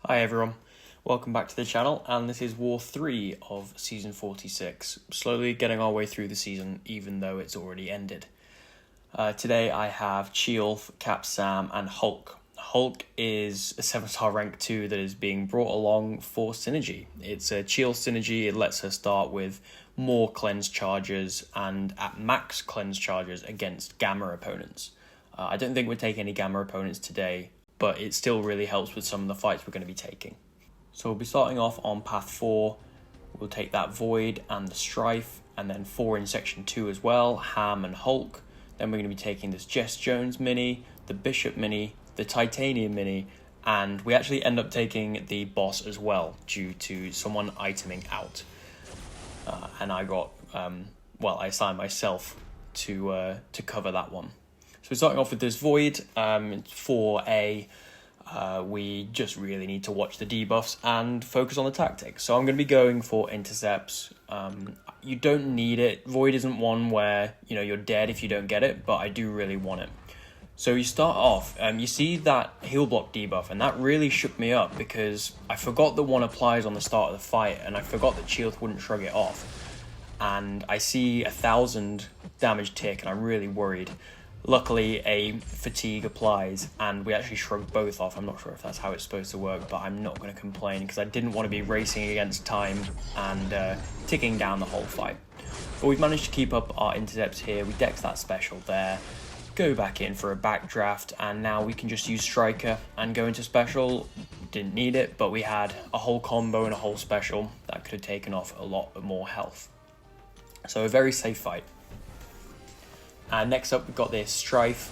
Hi everyone, welcome back to the channel, and this is War 3 of Season 46, slowly getting our way through the season even though it's already ended. Today I have Chee'ilth, Cap Sam and Hulk. Hulk is a 7-star rank 2 that is being brought along for synergy. It's a Chee'ilth synergy. It lets her start with more cleanse charges and at max cleanse charges against gamma opponents. I don't think we're taking any gamma opponents today, but it still really helps with some of the fights we're going to be taking. So we'll be starting off on path 4. We'll take that Void and the Stryfe, and then 4 in section 2 as well, Ham and Hulk. Then we're going to be taking this Jess Jones mini, the Bishop mini, the Titania mini, and we actually end up taking the boss as well due to someone iteming out. And I got, I assigned myself to cover that one. So we're starting off with this Void. For we just really need to watch the debuffs and focus on the tactics. So I'm going to be going for intercepts. You don't need it. Void isn't one where you're dead if you don't get it, but I do really want it. So you start off, you see that heal block debuff, and that really shook me up because I forgot that one applies on the start of the fight, and I forgot that Chee'ilth wouldn't shrug it off. And I see 1,000 damage tick, and I'm really worried. Luckily, a fatigue applies, and we actually shrug both off. I'm not sure if that's how it's supposed to work, but I'm not going to complain because I didn't want to be racing against time and ticking down the whole fight. But we've managed to keep up our intercepts here. We dex that special there, go back in for a backdraft, and now we can just use Striker and go into special. Didn't need it, but we had a whole combo and a whole special that could have taken off a lot more health. So a very safe fight. And next up, we've got this Stryfe.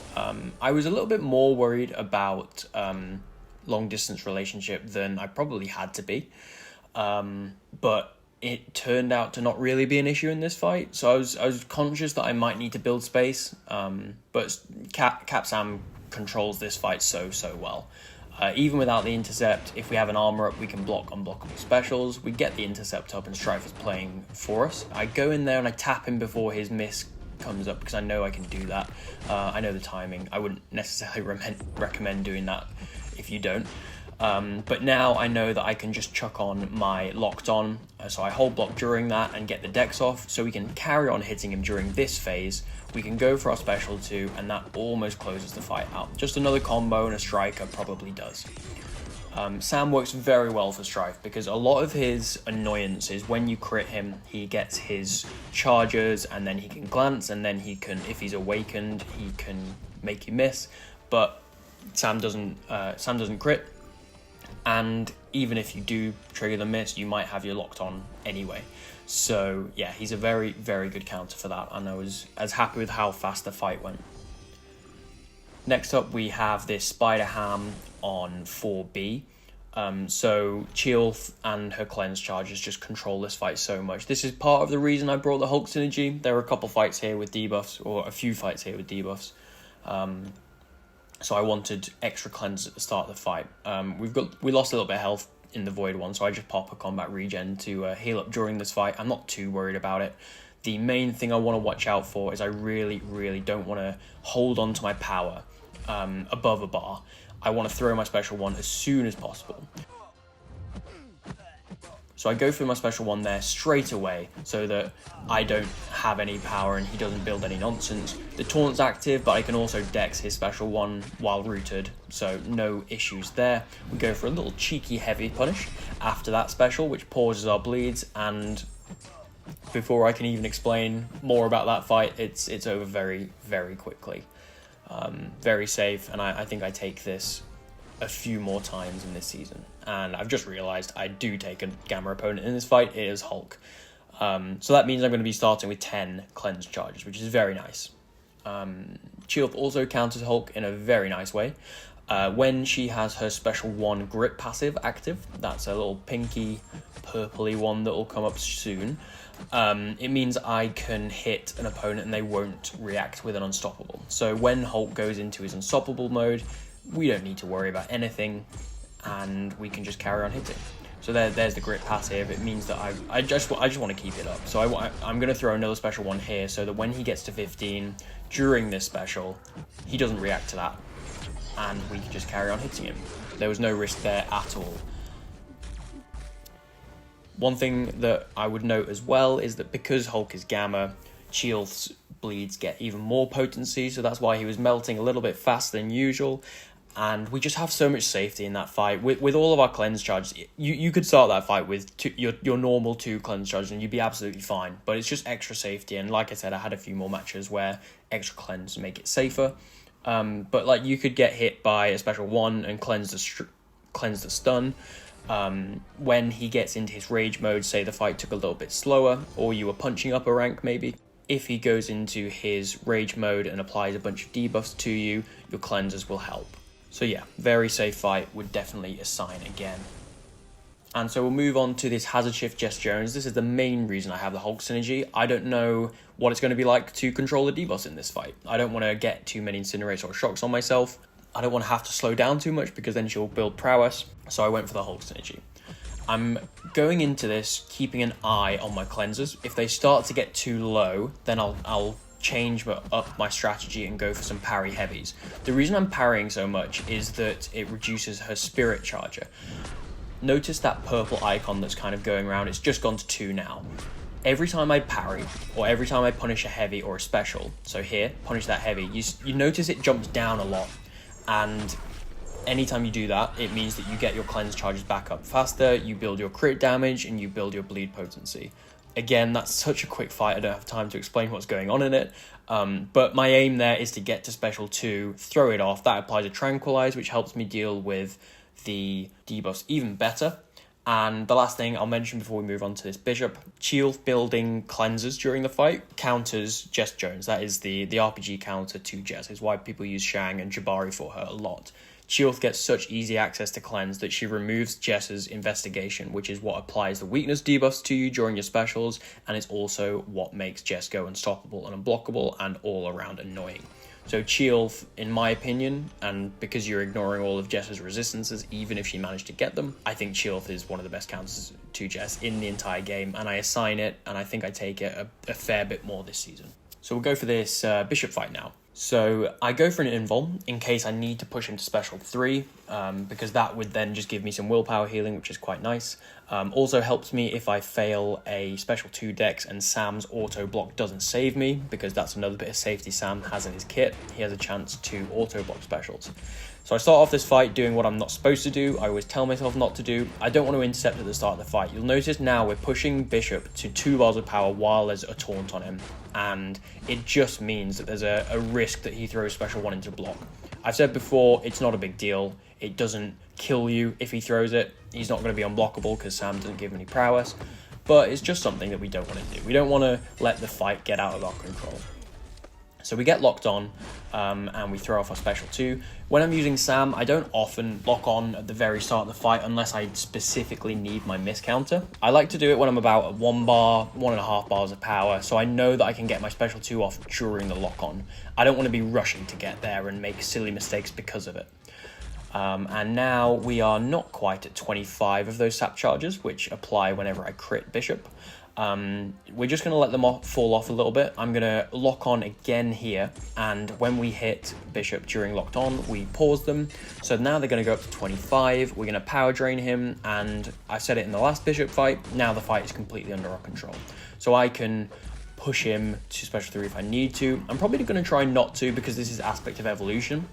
I was a little bit more worried about long distance relationship than I probably had to be. But it turned out to not really be an issue in this fight. So I was conscious that I might need to build space. But Cap Sam controls this fight so well. Even without the intercept, if we have an armor up, we can block unblockable specials. We get the intercept up and Stryfe is playing for us. I go in there and I tap him before his miss comes up because I know I can do that. I know the timing. I wouldn't necessarily recommend doing that if you don't. But now I know that I can just chuck on my locked on. So I hold block during that and get the dex off so we can carry on hitting him during this phase. We can go for our special too, and that almost closes the fight out. Just another combo and a striker probably does. Sam works very well for Stryfe because a lot of his annoyance is when you crit him, he gets his charges and then he can glance, and then he can, if he's awakened, he can make you miss. But Sam doesn't crit, and even if you do trigger the miss, you might have your locked on anyway. So yeah, he's a very good counter for that, and I was as happy with how fast the fight went. Next up, we have this Spider Ham on 4B. So Chee'ilth and her cleanse charges just control this fight so much. This is part of the reason I brought the Hulk synergy. There were a couple fights here with debuffs, or a few fights here with debuffs. So I wanted extra cleanse at the start of the fight. We lost a little bit of health in the Void one, so I just pop a combat regen to heal up during this fight. I'm not too worried about it. The main thing I want to watch out for is I really don't want to hold on to my power above a bar. I want to throw my special one as soon as possible. So I go for my special one there straight away so that I don't have any power and he doesn't build any nonsense. The taunt's active, but I can also dex his special one while rooted, so no issues there. We go for a little cheeky heavy punish after that special, which pauses our bleeds, and before I can even explain more about that fight, it's over very quickly. Very safe, and I think I take this a few more times in this season. And I've just realised I do take a gamma opponent in this fight. It is Hulk. So that means I'm going to be starting with 10 cleanse charges, which is very nice. Chee'ilth also counters Hulk in a very nice way. When she has her special 1 grip passive active, that's a little pinky purpley one that will come up soon. It means I can hit an opponent and they won't react with an unstoppable. So when Hulk goes into his unstoppable mode, we don't need to worry about anything and we can just carry on hitting. So there's the grip passive. It means that I just want to keep it up. So I'm going to throw another special one here so that when he gets to 15 during this special, he doesn't react to that and we can just carry on hitting him. There was no risk there at all. One thing that I would note as well is that because Hulk is Gamma, Chee'ilth's bleeds get even more potency, so that's why he was melting a little bit faster than usual. And we just have so much safety in that fight. With all of our cleanse charges, you could start that fight with your normal 2 cleanse charges and you'd be absolutely fine. But it's just extra safety, and like I said, I had a few more matches where extra cleanse make it safer. But like you could get hit by a special 1 and cleanse the stun. When he gets into his rage mode, say the fight took a little bit slower, or you were punching up a rank maybe. If he goes into his rage mode and applies a bunch of debuffs to you, your cleanses will help. So yeah, very safe fight, would definitely assign again. And so we'll move on to this Hazard Shift Jess Jones. This is the main reason I have the Hulk synergy. I don't know what it's going to be like to control the debuffs in this fight. I don't want to get too many Incinerates or Shocks on myself. I don't want to have to slow down too much because then she'll build prowess. So I went for the Hulk synergy. I'm going into this keeping an eye on my cleansers. If they start to get too low, then I'll change up my strategy and go for some parry heavies. The reason I'm parrying so much is that it reduces her spirit charger. Notice that purple icon that's kind of going around, it's just gone to 2 now. Every time I parry, or every time I punish a heavy or a special, so here, punish that heavy, you notice it jumps down a lot. And anytime you do that, it means that you get your cleanse charges back up faster, you build your crit damage, and you build your bleed potency. Again, that's such a quick fight, I don't have time to explain what's going on in it. But my aim there is to get to special 2, throw it off. That applies a Tranquilize, which helps me deal with the debuffs even better. And the last thing I'll mention before we move on to this Bishop, Chee'ilth building cleansers during the fight counters Jess Jones. That is the RPG counter to Jess. It's why people use Shang and Jabari for her a lot. Chee'ilth gets such easy access to cleanse that she removes Jess's investigation, which is what applies the weakness debuffs to you during your specials, and it's also what makes Jess go unstoppable and unblockable and all around annoying. So Chee'ilth, in my opinion, and because you're ignoring all of Jess's resistances, even if she managed to get them, I think Chee'ilth is one of the best counters to Jess in the entire game, and I assign it, and I think I take it a fair bit more this season. So we'll go for this Bishop fight now. So I go for an invul in case I need to push him to special 3, because that would then just give me some willpower healing, which is quite nice. Also helps me if I fail a special 2 dex and Sam's auto block doesn't save me, because that's another bit of safety Sam has in his kit. He has a chance to auto block specials. So I start off this fight doing what I'm not supposed to do. I always tell myself not to do. I don't want to intercept at the start of the fight. You'll notice now we're pushing Bishop to 2 bars of power while there's a taunt on him. And it just means that there's a risk that he throws special 1 into block. I've said before, it's not a big deal. It doesn't kill you if he throws it. He's not going to be unblockable because Sam doesn't give him any prowess. But it's just something that we don't want to do. We don't want to let the fight get out of our control. So we get locked on, and we throw off our special 2. When I'm using Sam, I don't often lock on at the very start of the fight unless I specifically need my miss counter. I like to do it when I'm about at 1 bar, 1.5 bars of power, so I know that I can get my special 2 off during the lock on. I don't want to be rushing to get there and make silly mistakes because of it. And now we are not quite at 25 of those sap charges, which apply whenever I crit Bishop. We're just going to let them fall off a little bit. I'm going to lock on again here, and when we hit Bishop during locked on, we pause them. So now they're going to go up to 25. We're going to power drain him, and I said it in the last Bishop fight, now the fight is completely under our control. So I can push him to special 3 if I need to. I'm probably going to try not to because this is aspect of evolution.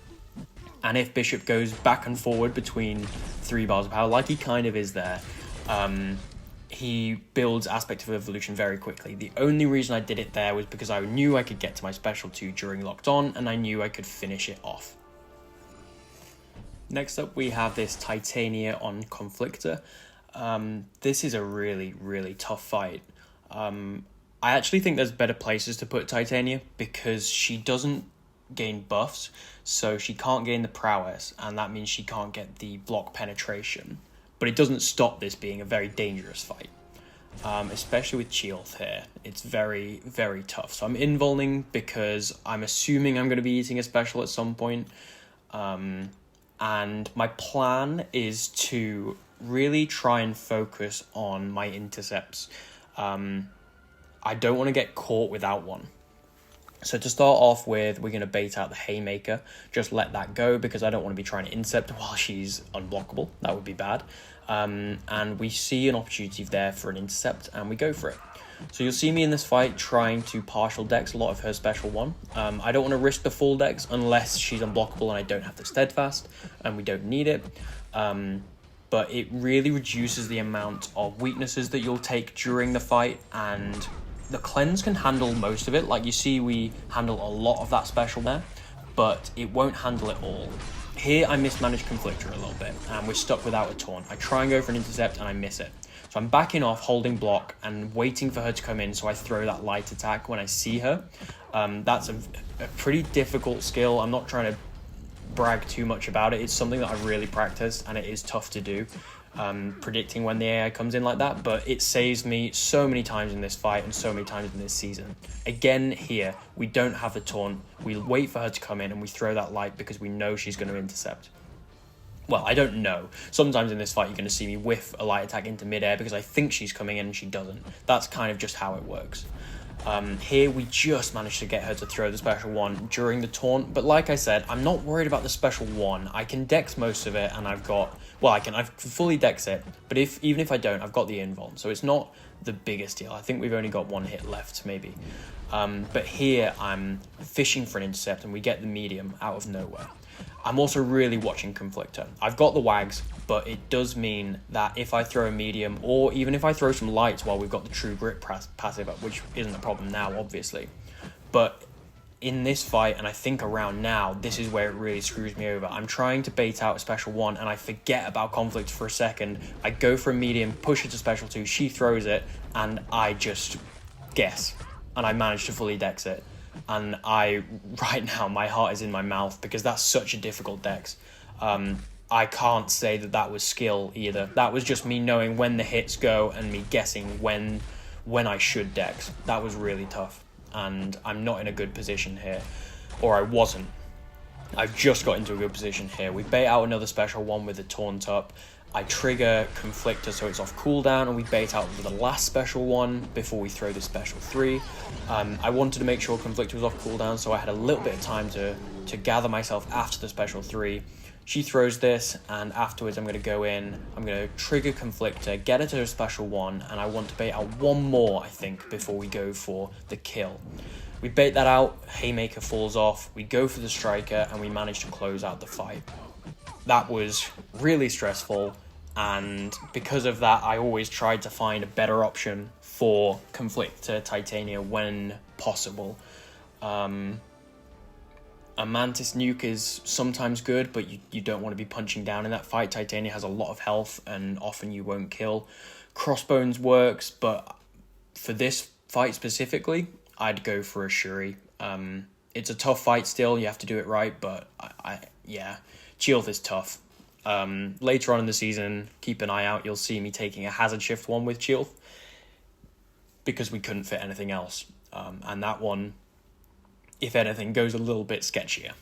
And if Bishop goes back and forward between 3 bars of power, like he kind of is there, he builds aspect of evolution very quickly. The only reason I did it there was because I knew I could get to my special 2 during locked on, and I knew I could finish it off. Next up, we have this Titania on Conflictor. This is a really, really tough fight. I actually think there's better places to put Titania because she doesn't gain buffs, so she can't gain the prowess, and that means she can't get the block penetration. But it doesn't stop this being a very dangerous fight, especially with Chee'ilth here. It's very, very tough. So I'm invulning because I'm assuming I'm going to be eating a special at some point. And my plan is to really try and focus on my intercepts. I don't want to get caught without one. So to start off with, we're going to bait out the Haymaker. Just let that go because I don't want to be trying to intercept while she's unblockable. That would be bad. and we see an opportunity there for an intercept, and we go for it. So you'll see me in this fight trying to partial dex a lot of her special one. I don't want to risk the full dex unless she's unblockable and I don't have the steadfast, and we don't need it. But it really reduces the amount of weaknesses that you'll take during the fight, and the cleanse can handle most of it. Like you see, we handle a lot of that special there, but it won't handle it all. Here I mismanaged Conflictor a little bit, and we're stuck without a taunt. I try and go for an intercept and I miss it. So I'm backing off, holding block, and waiting for her to come in, so I throw that light attack when I see her. That's a pretty difficult skill. I'm not trying to brag too much about it. It's something that I've really practiced, and it is tough to do, predicting when the AI comes in like that, but it saves me so many times in this fight and so many times in this season. Again, here, we don't have the taunt. We wait for her to come in, and we throw that light because we know she's going to intercept. Well, I don't know. Sometimes in this fight, you're going to see me whiff a light attack into midair because I think she's coming in and she doesn't. That's kind of just how it works. Here, we just managed to get her to throw the special one during the taunt. But like I said, I'm not worried about the special one. I can dex most of it, and I've got... Well, I can fully dex it. But even if I don't, I've got the invuln. So it's not the biggest deal. I think we've only got one hit left, maybe. But here, I'm fishing for an intercept, and we get the medium out of nowhere. I'm also really watching Conflictor. I've got the wags, but it does mean that if I throw a medium, or even if I throw some lights while we've got the true grit passive up, which isn't a problem now, obviously, but in this fight, and I think around now, this is where it really screws me over. I'm trying to bait out a special one, and I forget about Conflict for a second. I go for a medium, push it to special 2, she throws it, and I just guess, and I manage to fully dex it. And right now, my heart is in my mouth because that's such a difficult dex. I can't say that was skill either. That was just me knowing when the hits go and me guessing when I should dex. That was really tough, and I'm not in a good position here, or I wasn't. I've just got into a good position here. We bait out another special one with the taunt up. I trigger Conflictor so it's off cooldown, and we bait out the last special one before we throw the special 3. I wanted to make sure Conflictor was off cooldown, so I had a little bit of time to gather myself after the special 3. She throws this, and afterwards I'm going to go in, I'm going to trigger Conflictor, get her to a special 1, and I want to bait out one more, I think, before we go for the kill. We bait that out, Haymaker falls off, we go for the Striker, and we manage to close out the fight. That was really stressful, and because of that, I always tried to find a better option for Conflictor Titania when possible. A Mantis nuke is sometimes good, but you don't want to be punching down in that fight. Titania has a lot of health, and often you won't kill. Crossbones works, but for this fight specifically, I'd go for a Shuri. It's a tough fight still, you have to do it right, but yeah. Chee'ilth is tough. Later on in the season, keep an eye out. You'll see me taking a hazard shift one with Chee'ilth because we couldn't fit anything else. And that one, if anything, goes a little bit sketchier.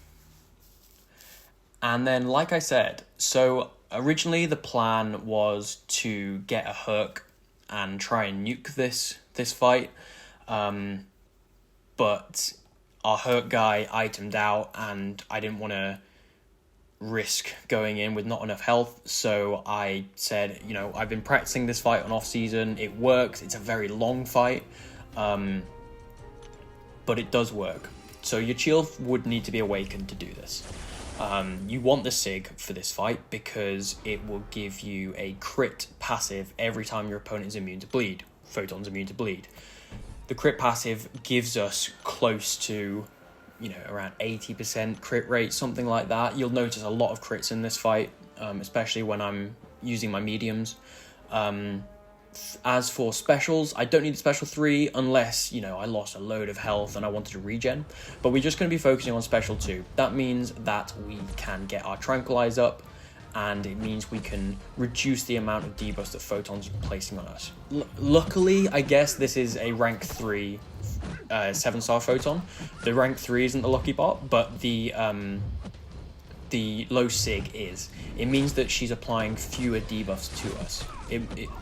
And then, like I said, so originally the plan was to get a Herc and try and nuke this fight. But our Herc guy itemed out, and I didn't want to risk going in with not enough health, so I said, I've been practicing this fight on off season, it works, it's a very long fight, but it does work. So your Chee'ilth would need to be awakened to do this. You want the Sig for this fight because it will give you a crit passive every time your opponent is immune to bleed. Photon's immune to bleed. The crit passive gives us close to around 80% crit rate, something like that. You'll notice a lot of crits in this fight, especially when I'm using my mediums. As for specials, I don't need the special 3 unless, I lost a load of health and I wanted to regen. But we're just going to be focusing on special 2. That means that we can get our tranquilize up, and it means we can reduce the amount of debuffs that Photon's placing on us. Luckily, I guess this is a rank 3 7-star Photon. The rank 3 isn't the lucky bot, but the low Sig is. It means that she's applying fewer debuffs to us.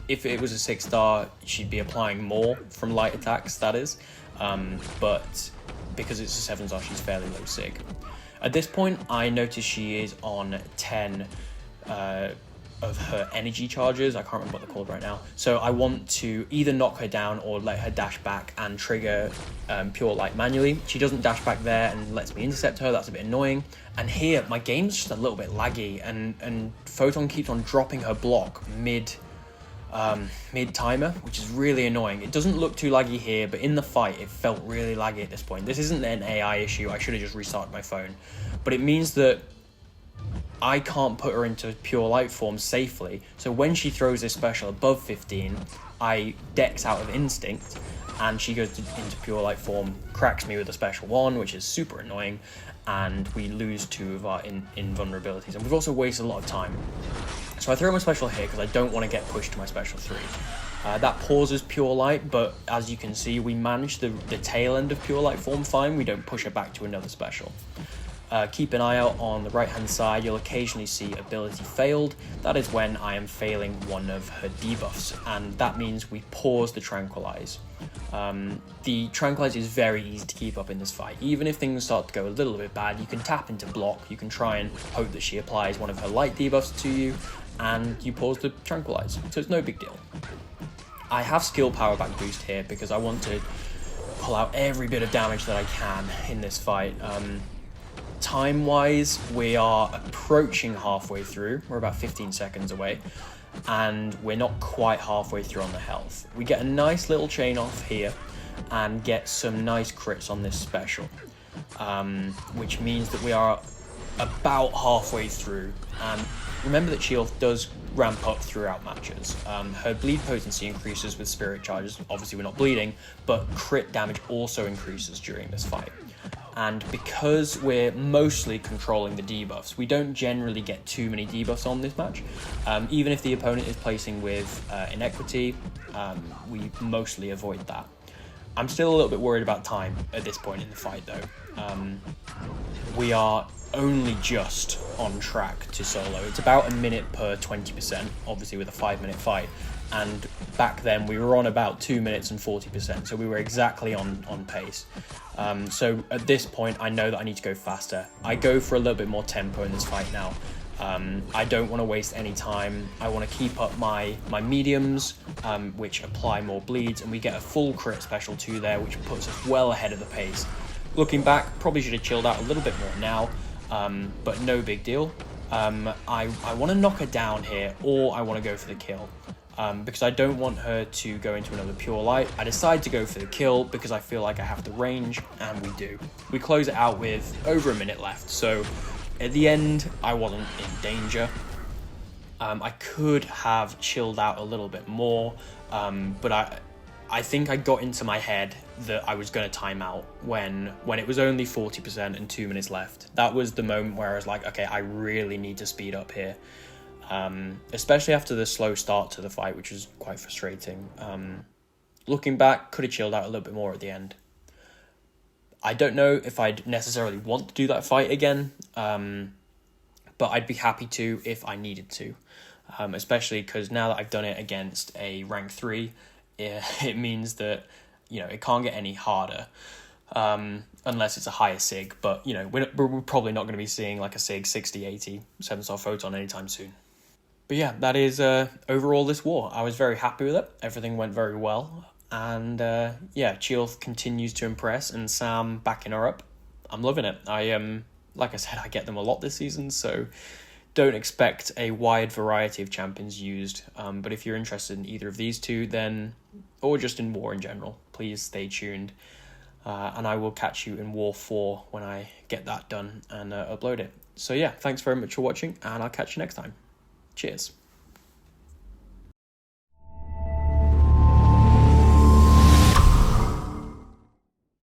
If it was a 6-star, she'd be applying more from light attacks, that is. But because it's a 7-star, she's fairly low Sig. At this point, I notice she is on 10 of her energy charges. I can't remember what they're called right now. So I want to either knock her down or let her dash back and trigger Pure Light manually. She doesn't dash back there and lets me intercept her. That's a bit annoying. And here, my game's just a little bit laggy, and Photon keeps on dropping her block mid-timer, which is really annoying. It doesn't look too laggy here, but in the fight, it felt really laggy at this point. This isn't an AI issue. I should have just restarted my phone. But it means that I can't put her into pure light form safely. So when she throws this special above 15, I dex out of instinct, and she goes into pure light form, cracks me with a special 1, which is super annoying, and we lose 2 of our invulnerabilities. And we've also wasted a lot of time. So I throw my special here because I don't want to get pushed to my special 3. That pauses pure light, but as you can see, we manage the tail end of pure light form fine. We don't push her back to another special. Keep an eye out on the right hand side. You'll occasionally see ability failed. That is when I am failing one of her debuffs, and that means we pause the tranquilize. The tranquilize is very easy to keep up in this fight. Even if things start to go a little bit bad, you can tap into block. You can try and hope that she applies one of her light debuffs to you, and you pause the tranquilize, so it's no big deal. I have skill power back boost here because I want to pull out every bit of damage that I can in this fight. Time-wise, we are approaching halfway through. We're about 15 seconds away, and we're not quite halfway through on the health. We get a nice little chain off here and get some nice crits on this special, which means that we are about halfway through. And remember that Chee'ilth does ramp up throughout matches. Her bleed potency increases with spirit charges. Obviously we're not bleeding, but crit damage also increases during this fight. And because we're mostly controlling the debuffs, we don't generally get too many debuffs on this match. Even if the opponent is placing with inequity, we mostly avoid that. I'm still a little bit worried about time at this point in the fight though. We are only just on track to solo. It's about a minute per 20%, obviously with a 5-minute fight. And back then we were on about 2 minutes and 40%, so we were exactly on pace. So at this point I know that I need to go faster. I go for a little bit more tempo in this fight now. I don't want to waste any time. I want to keep up my mediums, which apply more bleeds, and we get a full crit special 2 there, which puts us well ahead of the pace. Looking back, probably should have chilled out a little bit more now, but no big deal. I want to knock her down here, or I want to go for the kill. Because I don't want her to go into another pure light. I decide to go for the kill because I feel like I have the range, and we do. We close it out with over a minute left, so at the end I wasn't in danger. I could have chilled out a little bit more, but I think I got into my head that I was going to time out when it was only 40% and 2 minutes left. That was the moment where I was like, okay, I really need to speed up here. Especially after the slow start to the fight, which was quite frustrating. Looking back, could have chilled out a little bit more at the end. I don't know if I'd necessarily want to do that fight again, but I'd be happy to if I needed to, especially because now that I've done it against a rank 3, it means that, you know, it can't get any harder. Unless it's a higher SIG, but, you know, we're probably not going to be seeing like a SIG 60-80 7-star Photon anytime soon. But yeah, that is overall this war. I was very happy with it. Everything went very well. And yeah, Chee'ilth continues to impress, and Sam backing her up. I'm loving it. Like I said, I get them a lot this season, so don't expect a wide variety of champions used. But if you're interested in either of these two, then, or just in war in general, please stay tuned. And I will catch you in War 4 when I get that done and upload it. So yeah, thanks very much for watching, and I'll catch you next time. Cheers.